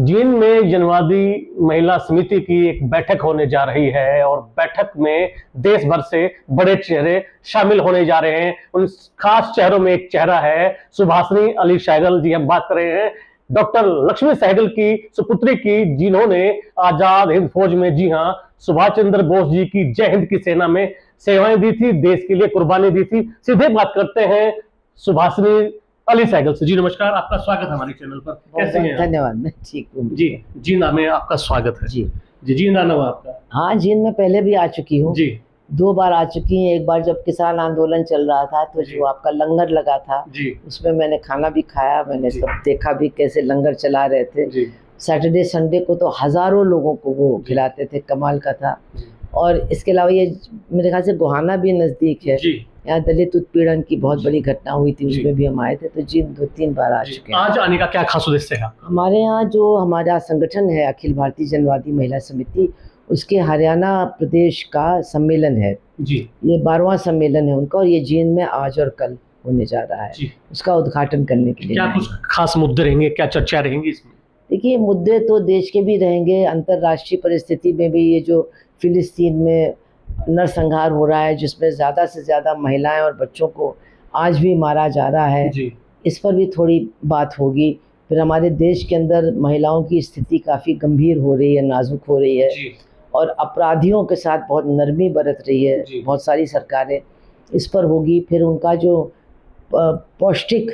जींद में जनवादी महिला समिति की एक बैठक होने जा रही है और बैठक में देश भर से बड़े चेहरे शामिल होने जा रहे हैं। उन खास चेहरों में एक चेहरा है सुभाषिनी अली सहगल जी। हम बात कर रहे हैं डॉक्टर लक्ष्मी सहगल की सुपुत्री की, जिन्होंने आजाद हिंद फौज में, जी हाँ, सुभाष चंद्र बोस जी की जय हिंद की सेना में सेवाएं दी थी, देश के लिए कुर्बानी दी थी। सीधे बात करते हैं सुभाषिनी अली सहगल से। जी नमस्कार, आपका स्वागत है हमारे चैनल पर। कैसे हैं? धन्यवाद, मैं ठीक हूँ। जी, जींद में आपका स्वागत है। जी जींद आना हुआ आपका? हाँ, जींद में पहले भी आ चुकी हूँ। जी, 2 बार आ चुकी हैं। एक बार जब किसान आंदोलन चल रहा था तो जो आपका लंगर लगा था, जी, उसमें मैंने खाना भी खाया, मैंने सब देखा भी कैसे लंगर चला रहे थे। जी, सैटरडे संडे को तो हज़ारों लोगों को वो खिलाते थे, कमाल का था। और इसके अलावा ये मेरे ख्याल से गोहाना भी नज़दीक है, जी। यहाँ दलित उत्पीड़न की बहुत बड़ी घटना हुई थी, उसमें भी हम आए थे। तो जींद 2-3 बार आ चुके हैं। आज आने का क्या खास उद्देश्य है? हमारे यहाँ जो हमारा संगठन है अखिल भारतीय जनवादी महिला समिति, उसके हरियाणा प्रदेश का सम्मेलन है। जी, ये 12वां सम्मेलन है उनका, और ये जींद में आज और कल होने जा रहा है। जी। उसका उद्घाटन करने के लिए क्या कुछ खास मुद्दे रहेंगे, क्या चर्चा रहेंगी इसमें? देखिए, मुद्दे तो देश के भी रहेंगे, अंतर्राष्ट्रीय परिस्थिति में भी। ये जो फिलिस्तीन में नरसंहार हो रहा है, जिसमें ज़्यादा से ज़्यादा महिलाएं और बच्चों को आज भी मारा जा रहा है, जी, इस पर भी थोड़ी बात होगी। फिर हमारे देश के अंदर महिलाओं की स्थिति काफ़ी गंभीर हो रही है, नाजुक हो रही है, जी, और अपराधियों के साथ बहुत नरमी बरत रही है बहुत सारी सरकारें, इस पर होगी। फिर उनका जो पौष्टिक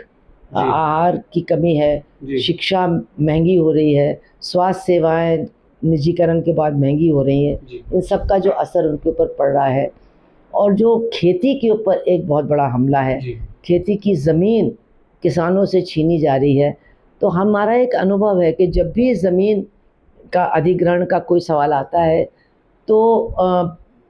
आहार की कमी है, शिक्षा महंगी हो रही है, स्वास्थ्य सेवाएं निजीकरण के बाद महंगी हो रही हैं, इन सब का जो असर उनके ऊपर पड़ रहा है। और जो खेती के ऊपर एक बहुत बड़ा हमला है, खेती की ज़मीन किसानों से छीनी जा रही है। तो हमारा एक अनुभव है कि जब भी ज़मीन का अधिग्रहण का कोई सवाल आता है तो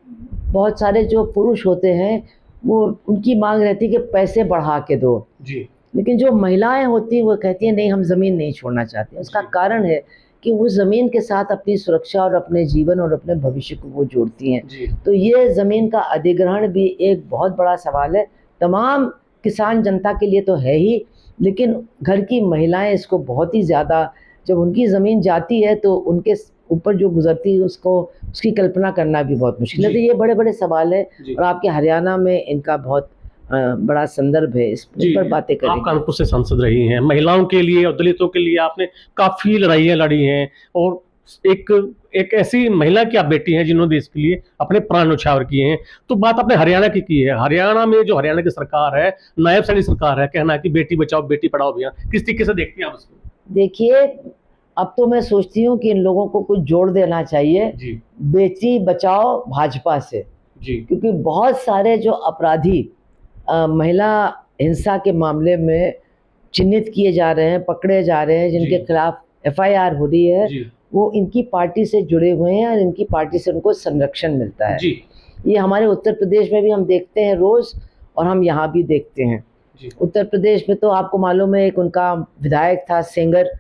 बहुत सारे जो पुरुष होते हैं वो उनकी मांग रहती है कि पैसे बढ़ा के दो, लेकिन जो महिलाएं होती हैं वो कहती हैं नहीं, हम ज़मीन नहीं छोड़ना चाहते। उसका कारण है कि वो ज़मीन के साथ अपनी सुरक्षा और अपने जीवन और अपने भविष्य को वो जोड़ती हैं। तो ये ज़मीन का अधिग्रहण भी एक बहुत बड़ा सवाल है। तमाम किसान जनता के लिए तो है ही, लेकिन घर की महिलाएं इसको बहुत ही ज़्यादा, जब उनकी ज़मीन जाती है तो उनके ऊपर जो गुजरती है उसकी कल्पना करना भी बहुत मुश्किल है। तो ये बड़े बड़े सवाल है, और आपके हरियाणा में इनका बहुत बड़ा संदर्भ है, इस पर बातें करेंगे। आप कानपुर से सांसद रही हैं, महिलाओं के लिए और दलितों के लिए आपने काफ़ी लड़ाइयाँ लड़ी हैं, और एक ऐसी महिला की आप बेटी हैं जिन्होंने देश के लिए अपने प्राण न्यौछावर किए हैं। तो बात आपने हरियाणा की है। हरियाणा में जो हरियाणा की सरकार है, नायब सैनी सरकार है, कहना है कि बेटी बचाओ बेटी पढ़ाओ अभियान, किस तरीके से देखती हैं आप उसको? देखिए, अब तो मैं सोचती हूँ कि इन लोगों को कुछ जोड़ देना चाहिए, बेटी बचाओ भाजपा से, क्योंकि बहुत सारे जो अपराधी महिला हिंसा के मामले में चिन्हित किए जा रहे हैं, पकड़े जा रहे हैं, जिनके खिलाफ FIR हो रही है, वो इनकी पार्टी से जुड़े हुए हैं और इनकी पार्टी से उनको संरक्षण मिलता है। ये हमारे उत्तर प्रदेश में भी हम देखते हैं रोज़, और हम यहाँ भी देखते हैं। उत्तर प्रदेश में तो आपको मालूम है, एक उनका विधायक था सेंगर,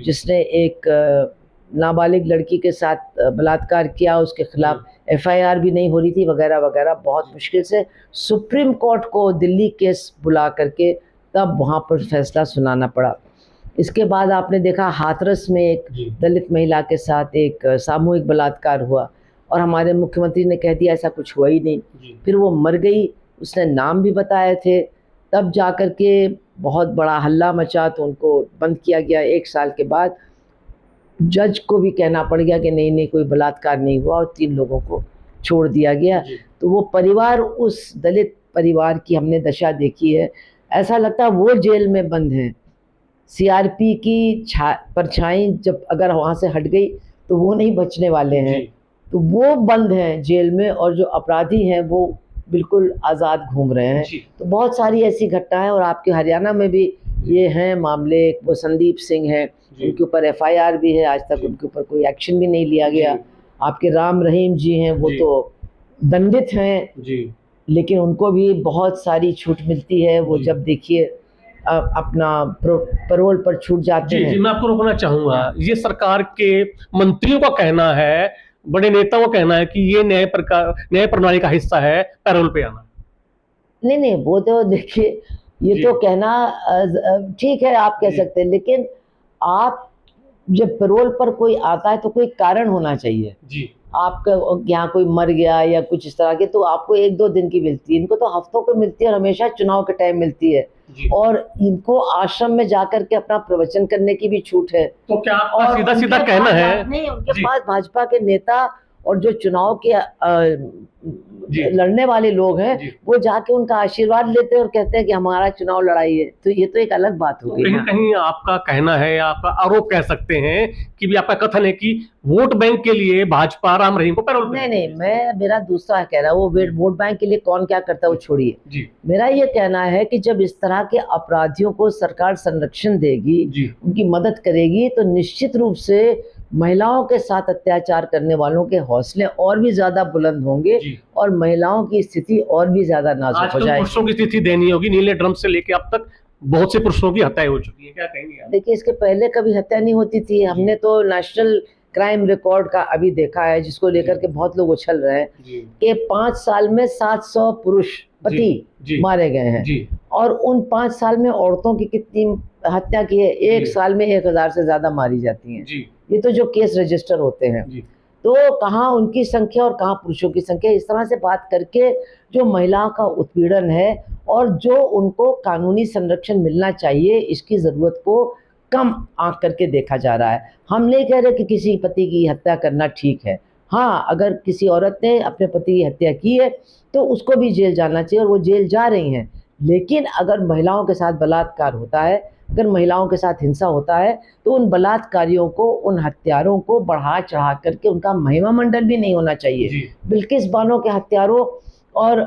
जिसने एक नाबालिग लड़की के साथ बलात्कार किया, उसके खिलाफ FIR भी नहीं हो रही थी, वगैरह वगैरह। बहुत मुश्किल से सुप्रीम कोर्ट को दिल्ली केस बुला करके तब वहाँ पर फैसला सुनाना पड़ा। इसके बाद आपने देखा हाथरस में एक दलित महिला के साथ एक सामूहिक बलात्कार हुआ, और हमारे मुख्यमंत्री ने कह दिया ऐसा कुछ हुआ ही नहीं। फिर वो मर गई, उसने नाम भी बताए थे, तब जा कर के बहुत बड़ा हल्ला मचा, तो उनको बंद किया गया। 1 साल के बाद जज को भी कहना पड़ गया कि नहीं नहीं, कोई बलात्कार नहीं हुआ, और 3 लोगों को छोड़ दिया गया। तो वो परिवार, उस दलित परिवार की हमने दशा देखी है। ऐसा लगता है वो जेल में बंद हैं। CRP की परछाई जब अगर वहाँ से हट गई तो वो नहीं बचने वाले हैं, तो वो बंद हैं जेल में, और जो अपराधी हैं वो बिल्कुल आज़ाद घूम रहे हैं। तो बहुत सारी ऐसी घटनाएं, और आपके हरियाणा में भी ये हैं मामले। वो संदीप सिंह हैं, उनके ऊपर FIR भी है, आज तक उनके ऊपर कोई एक्शन भी नहीं लिया गया। आपके राम रहीम जी हैं, वो तो दंडित हैं, लेकिन उनको भी बहुत सारी छूट मिलती है। वो जब देखिए अपना पैरोल पर छूट जाते हैं। मैं आपको रोकना चाहूँगा, ये सरकार के मंत्रियों का कहना है, बड़े नेताओं का कहना है कि ये न्याय प्रणाली का हिस्सा है पैरोल पे आना। नहीं, वो तो देखिए, ये तो कहना ठीक है, आप कह सकते हैं, लेकिन आप जब पैरोल पर कोई आता है तो कोई कारण होना चाहिए जी आपका, यहाँ कोई मर गया या कुछ इस तरह के, तो आपको 1-2 दिन की मिलती है, इनको तो हफ्तों को मिलती है और हमेशा चुनाव के टाइम मिलती है। जी। और इनको आश्रम में जाकर के अपना प्रवचन करने की भी छूट है। तो क्या आपका और सीधा सीधा उनके कहना पास है नहीं, उनके जी पास भाजपा के नेता और जो चुनाव के जी लड़ने वाले लोग हैं जी वो जाके उनका आशीर्वाद लेते हैं और कहते हैं कि हमारा चुनाव लड़ाई है, तो ये तो एक अलग बात हो तो गई कहीं ना। कहीं आपका कहना है या आपका आरोप कह सकते हैं कि भी आपका कथन है कि वोट बैंक के लिए भाजपा राम रहीम को पैरोल नहीं नहीं, मेरा दूसरा कह रहा है, वो वोट बैंक के लिए कौन क्या करता है वो छोड़िए। जी मेरा ये कहना है कि जब इस तरह के अपराधियों को सरकार संरक्षण देगी, जी उनकी मदद करेगी, तो निश्चित रूप से महिलाओं के साथ अत्याचार करने वालों के हौसले और भी ज्यादा बुलंद होंगे जी। और महिलाओं की स्थिति और भी ज्यादा नाजुक हो आजकल जाएगी। पुरुषों की स्थिति दयनीय होगी, नीले ड्रम से लेके अब तक बहुत से पुरुषों की हत्याएं हो चुकी है, क्या कहेंगे आप? देखिए, इसके पहले कभी हत्या नहीं होती थी। हमने तो नेशनल क्राइम रिकॉर्ड का अभी देखा है, जिसको लेकर के बहुत लोग उछल रहे हैं जी कि 5 साल में 700 पुरुष पति जी मारे गए हैं जी और उन 5 साल में औरतों की कितनी हत्या की है? एक जी। साल में 1000 से ज्यादा मारी जाती हैं। जी ये तो जो केस रजिस्टर होते हैं, जी तो कहाँ उनकी संख्या और कहाँ पुरुषों की संख्या, इस तरह से बात करके जो महिलाओं का उत्पीड़न है और जो उनको कानूनी संरक्षण मिलना चाहिए, इसकी ज़रूरत को कम आंक करके देखा जा रहा है। हम नहीं कह रहे कि किसी पति की हत्या करना ठीक है। हाँ, अगर किसी औरत ने अपने पति की हत्या की है तो उसको भी जेल जाना चाहिए और वो जेल जा रही हैं। लेकिन अगर महिलाओं के साथ बलात्कार होता है, अगर महिलाओं के साथ हिंसा होता है, तो उन बलात्कारियों को, उन हत्यारों को बढ़ा चढ़ा करके उनका महिमा मंडल भी नहीं होना चाहिए। जी बिल्किस बानो के हत्यारों और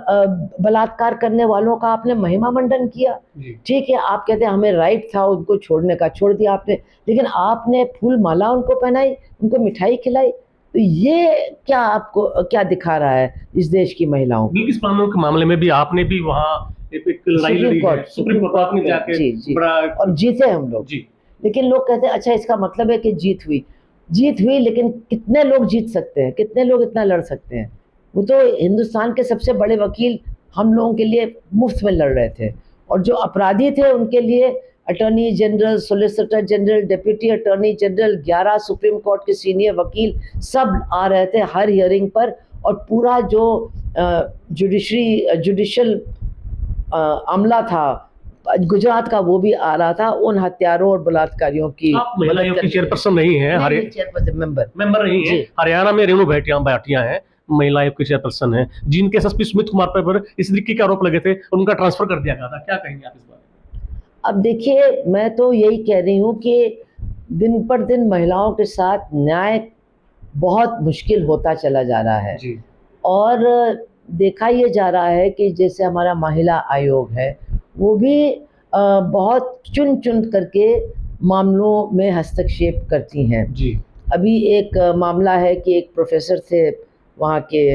बलात्कार करने वालों का आपने महिमा मंडन किया। जी ठीक है, आप कहते हैं हमें राइट था उनको छोड़ने का, छोड़ दिया आपने, लेकिन आपने फूल माला उनको पहनाई, उनको मिठाई खिलाई, तो ये क्या आपको क्या दिखा रहा है इस देश की महिलाओं को? बिल्किस बानो के मामले में भी आपने भी वहाँ एक लड़ाई लड़ी है, सुप्रीम कोर्ट आपने जाके जी जी, बड़ा और जीते हम लोग। जी लेकिन लोग कहते हैं अच्छा इसका मतलब है कि जीत हुई, लेकिन कितने लोग जीत सकते हैं, कितने लोग इतना लड़ सकते हैं? वो तो हिंदुस्तान के सबसे बड़े वकील हम लोगों के लिए मुफ्त में लड़ रहे थे, और जो अपराधी थे उनके लिए attorney general, solicitor general, deputy attorney general, 11 supreme court के सीनियर वकील सब आ रहे थे हर हियरिंग पर, और पूरा जो जुडिशियल अमला था गुजरात का वो भी आ रहा था उन हत्यारों और बलात्कारियों की आप महिला आयोग की चेयरपर्सन नहीं है, चेयरपर्सन मेंबर नहीं है। जी। हरियाणा में रेणु भाटिया हैं, महिला आयोग की चेयरपर्सन है, जिनके एसएसपी सुमित कुमार पर इस तरीके के आरोप लगे थे, उनका ट्रांसफर कर दिया गया था, क्या कहेंगे आप इस बारे में? अब देखिए, मैं तो यही कह रही हूँ कि दिन पर दिन महिलाओं के साथ न्याय बहुत मुश्किल होता चला जा रहा है। जी और देखा ये जा रहा है कि जैसे हमारा महिला आयोग है, वो भी बहुत चुन चुन करके मामलों में हस्तक्षेप करती हैं। जी अभी एक मामला है कि एक प्रोफेसर थे वहाँ के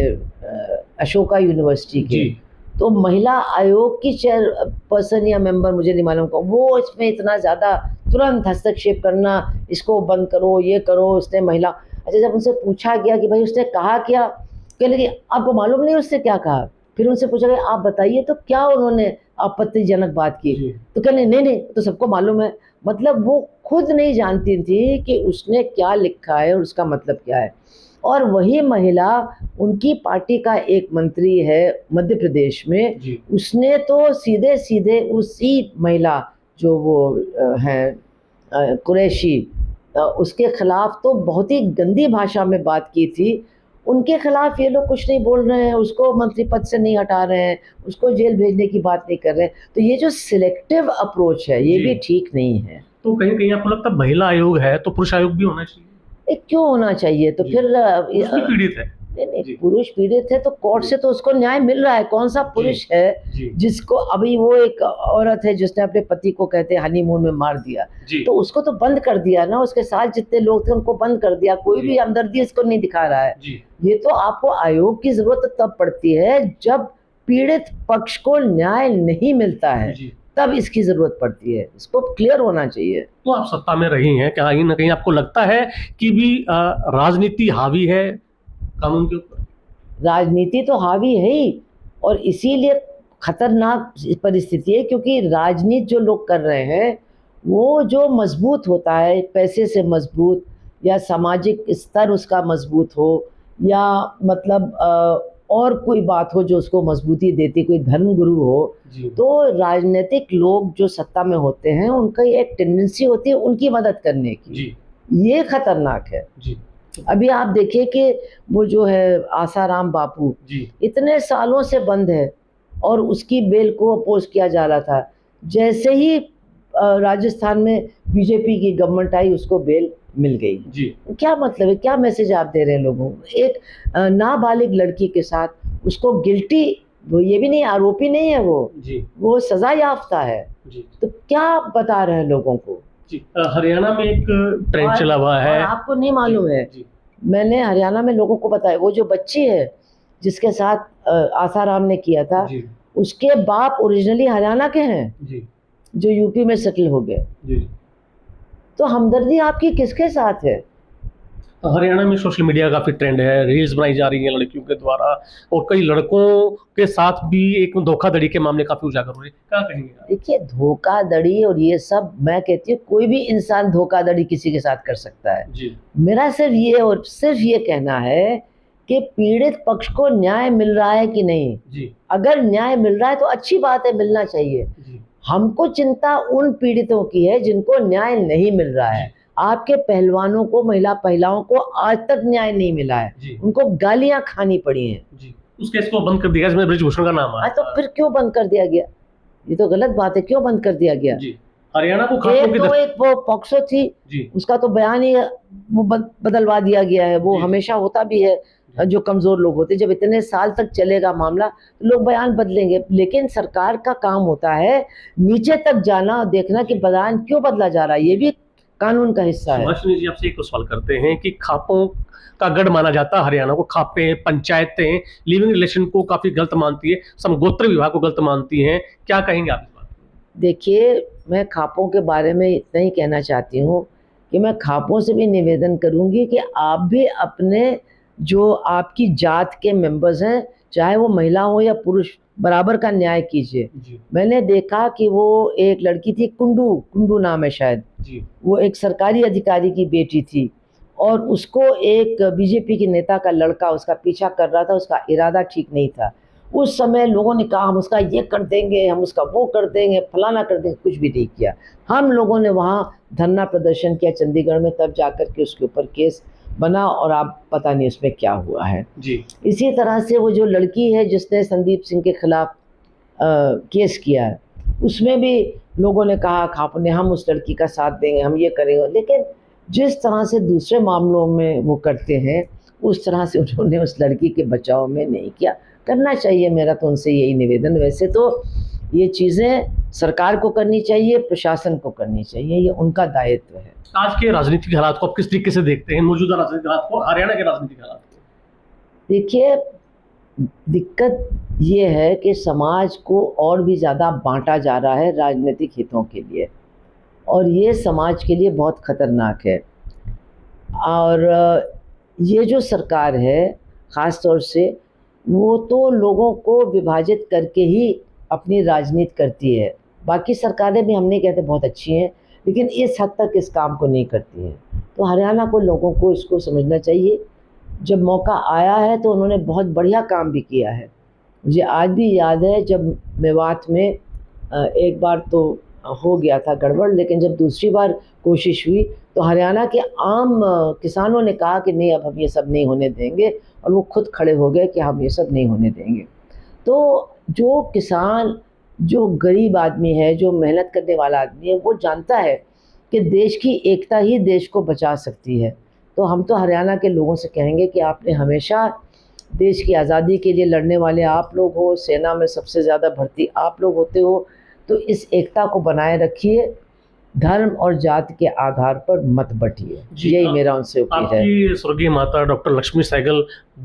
अशोका यूनिवर्सिटी के, जी तो महिला आयोग की चेयरपर्सन या मेंबर, मुझे नहीं मालूम कौन, वो इसमें इतना ज़्यादा तुरंत हस्तक्षेप करना, इसको बंद करो, ये करो, उसने महिला, अच्छा जब उनसे पूछा गया कि भाई उसने कहा क्या, कहने लगी आपको मालूम नहीं उसने क्या कहा। फिर उनसे पूछा गया आप बताइए तो क्या उन्होंने आपत्तिजनक बात की, तो कहने नहीं नहीं तो सबको मालूम है। मतलब वो खुद नहीं जानती थी कि उसने क्या लिखा है और उसका मतलब क्या है। और वही महिला, उनकी पार्टी का एक मंत्री है मध्य प्रदेश में, जी उसने तो सीधे सीधे उसी महिला जो वो हैं कुरैशी, उसके खिलाफ तो बहुत ही गंदी भाषा में बात की थी। उनके खिलाफ ये लोग कुछ नहीं बोल रहे हैं, उसको मंत्री पद से नहीं हटा रहे हैं, उसको जेल भेजने की बात नहीं कर रहे हैं। तो ये जो सिलेक्टिव अप्रोच है ये जी। भी ठीक नहीं है। तो कहीं कहीं आपको लगता है महिला आयोग है तो पुरुष आयोग भी होना चाहिए? क्यों होना चाहिए? तो जी। फिर पुरुष भी पीड़ित है। नहीं जी। पुरुष पीड़ित है तो कोर्ट से तो उसको न्याय मिल रहा है। कौन सा पुरुष है जी जिसको, अभी वो एक औरत है जिसने अपने पति को कहते हैं हनीमून में मार दिया, जी तो उसको तो बंद कर दिया ना, उसके साथ जितने लोग थे उनको बंद कर दिया, कोई जी। भी हमदर्दी इसको नहीं दिखा रहा है। जी ये तो आपको आयोग की जरूरत तब पड़ती है जब पीड़ित पक्ष को न्याय नहीं मिलता है, जी। तब इसकी जरूरत पड़ती है। इसको क्लियर होना चाहिए। तो आप सत्ता में रही हैं, कहीं ना कहीं आपको लगता है कि भी राजनीति हावी है कानून के ऊपर? राजनीति तो हावी है ही, और इसीलिए खतरनाक परिस्थिति है, क्योंकि राजनीति जो लोग कर रहे हैं वो जो मजबूत होता है, पैसे से मजबूत या सामाजिक स्तर उसका मजबूत हो, या मतलब और कोई बात हो जो उसको मजबूती देती, कोई धर्म गुरु हो, तो राजनीतिक लोग जो सत्ता में होते हैं उनका एक टेंडेंसी होती है उनकी मदद करने की। ये खतरनाक है। अभी आप देखिए कि वो जो है आसाराम बापू इतने सालों से बंद है और उसकी बेल को अपोज किया जा रहा था। जैसे ही राजस्थान में बीजेपी की गवर्नमेंट आई उसको बेल मिल गई। क्या मतलब है, क्या मैसेज आप दे रहे हैं लोगों को? एक नाबालिग लड़की के साथ उसको गिल्टी, वो ये भी नहीं, आरोपी नहीं है वो सजा याफ्ता है। तो क्या बता रहे हैं लोगों को? हरियाणा में एक ट्रेंड चला हुआ है, आपको नहीं मालूम है? मैंने हरियाणा में लोगों को बताया, वो जो बच्ची है जिसके साथ आसाराम ने किया था, उसके बाप ओरिजिनली हरियाणा के हैं जो यूपी में सेटल हो गए। तो हमदर्दी आपकी किसके साथ है? हरियाणा में सोशल मीडिया काफी ट्रेंड है, रील्स बनाई जा रही हैं लड़कियों के द्वारा, और कई लड़कों के साथ भी एक धोखाधड़ी के मामले काफी उजागर हो रहे हैं। क्या कहेंगे? देखिए, धोखाधड़ी और ये सब, मैं कहती हूँ कोई भी इंसान धोखाधड़ी किसी के साथ कर सकता है। मेरा सिर्फ ये कहना है कि पीड़ित पक्ष को न्याय मिल रहा है कि नहीं। अगर न्याय मिल रहा है तो अच्छी बात है, मिलना चाहिए। हमको चिंता उन पीड़ितों की है जिनको न्याय नहीं मिल रहा है। आपके पहलवानों को, महिला महिलाओं को आज तक न्याय नहीं मिला है, उनको गालियां खानी पड़ी हैं। उस केस को बंद कर दिया जिसमें बृजभूषण का नाम है। तो फिर क्यों बंद कर दिया गया? ये तो गलत बात है, क्यों बंद कर दिया गया? हरियाणा को एक वो पॉक्सो थी, उसका तो बयान ही वो बदलवा दिया गया है। वो हमेशा होता भी है, जो कमजोर लोग होते, जब इतने साल तक चलेगा मामला तो लोग बयान बदलेंगे। लेकिन सरकार का काम होता है नीचे तक जाना और देखना कि बयान क्यों बदला जा रहा है, ये भी कानून का हिस्सा है। जी, आपसे एक सवाल करते हैं कि खापों का गढ़ माना जाता है हरियाणा को, खापे पंचायतें लिविंग रिलेशन को काफी गलत मानती है, समगोत्र विवाह को गलत मानती हैं, क्या कहेंगे आप इस बात? देखिए, मैं खापों के बारे में इतना ही कहना चाहती हूँ कि मैं खापों से भी निवेदन करूँगी कि आप भी अपने जो आपकी जात के मेंबर्स हैं, चाहे वो महिला हो या पुरुष, बराबर का न्याय कीजिए। मैंने देखा कि वो एक लड़की थी, कुंडू नाम है शायद, वो एक सरकारी अधिकारी की बेटी थी और उसको एक बीजेपी के नेता का लड़का उसका पीछा कर रहा था। उसका इरादा ठीक नहीं था। उस समय लोगों ने कहा हम उसका ये कर देंगे, हम उसका वो कर देंगे, फलाना कर देंगे। कुछ भी नहीं किया। हम लोगों ने वहाँ धरना प्रदर्शन किया चंडीगढ़ में, तब जाकर के उसके ऊपर केस बना और आप पता नहीं उसमें क्या हुआ है। इसी तरह से वो जो लड़की है जिसने संदीप सिंह के खिलाफ केस किया है, उसमें भी लोगों ने कहा खाप ने हम उस लड़की का साथ देंगे, हम ये करेंगे। लेकिन जिस तरह से दूसरे मामलों में वो करते हैं उस तरह से उन्होंने उस लड़की के बचाव में नहीं किया। करना चाहिए, मेरा तो उनसे यही निवेदन। वैसे तो ये चीज़ें सरकार को करनी चाहिए, प्रशासन को करनी चाहिए, ये उनका दायित्व है। आज के राजनीतिक हालात को आप किस तरीके से देखते हैं, मौजूदा राजनीतिक हालात को, हरियाणा के राजनीतिक हालात को? देखिए, दिक्कत ये है कि समाज को और भी ज़्यादा बांटा जा रहा है राजनीतिक हितों के लिए, और ये समाज के लिए बहुत ख़तरनाक है। और ये जो सरकार है ख़ास तौर से, वो तो लोगों को विभाजित करके ही अपनी राजनीति करती है। बाकी सरकारें भी हम नहीं कहते बहुत अच्छी हैं, लेकिन इस हद तक इस काम को नहीं करती हैं। तो हरियाणा को लोगों को इसको समझना चाहिए। जब मौका आया है तो उन्होंने बहुत बढ़िया काम भी किया है। मुझे आज भी याद है जब मेवात में एक बार तो हो गया था गड़बड़, लेकिन जब दूसरी बार कोशिश हुई तो हरियाणा के आम किसानों ने कहा कि नहीं, अब हम ये सब नहीं होने देंगे, और वो खुद खड़े हो गए कि हम ये सब नहीं होने देंगे। तो जो किसान, जो गरीब आदमी है, जो मेहनत करने वाला आदमी है, वो जानता है कि देश की एकता ही देश को बचा सकती है। तो हम तो हरियाणा के लोगों से कहेंगे कि आपने हमेशा देश की आज़ादी के लिए लड़ने वाले आप लोग हो, सेना में सबसे ज़्यादा भर्ती आप लोग होते हो, तो इस एकता को बनाए रखिए, धर्म और जाति के आधार पर मत बंटिए। यही मेरा उनसे अपील है। आपकी स्वर्गीय माता डॉक्टर लक्ष्मी सहगल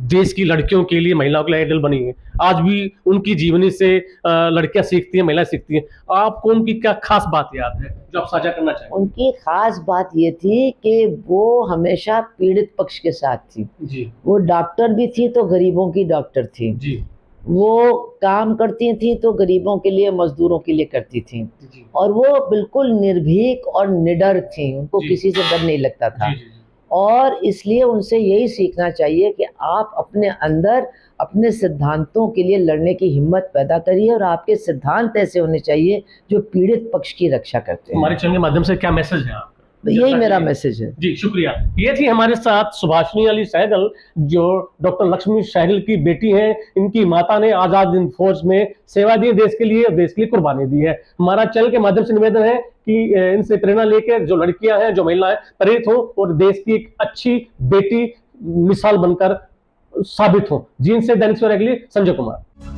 देश की लड़कियों के लिए, महिलाओं के लिए आइडल बनी है। आज भी उनकी जीवनी से लड़कियां सीखती हैं, महिलाएं सीखती हैं। आपको उनकी क्या खास बात याद है जो आप साझा करना चाहेंगे? उनकी खास बात ये थी कि वो हमेशा पीड़ित पक्ष के साथ थी। वो डॉक्टर भी थी तो गरीबों की डॉक्टर थी। वो काम करती थी तो गरीबों के लिए, मजदूरों के लिए करती थी, और वो बिल्कुल निर्भीक और निडर थी, उनको किसी से डर नहीं लगता था। और इसलिए उनसे यही सीखना चाहिए कि आप अपने अंदर अपने सिद्धांतों के लिए लड़ने की हिम्मत पैदा करिए, और आपके सिद्धांत ऐसे होने चाहिए जो पीड़ित पक्ष की रक्षा करते हैं। हमारे चैनल के माध्यम से क्या मैसेज है आपका? यही मेरा मैसेज है। जी शुक्रिया। ये थी हमारे साथ सुभाषिनी अली सहगल, जो डॉक्टर लक्ष्मी सहगल की बेटी हैं। इनकी माता ने आजाद हिंद फौज में सेवा दी, देश के लिए, देश के लिए कुर्बानी दी है। हमारा चैनल के माध्यम से निवेदन है कि इनसे प्रेरणा लेकर जो लड़कियां हैं, जो महिलाएं प्रेरित हो और देश की एक अच्छी बेटी मिसाल बनकर साबित हो। जींद से दैनिक सवेरा के लिए संजय कुमार।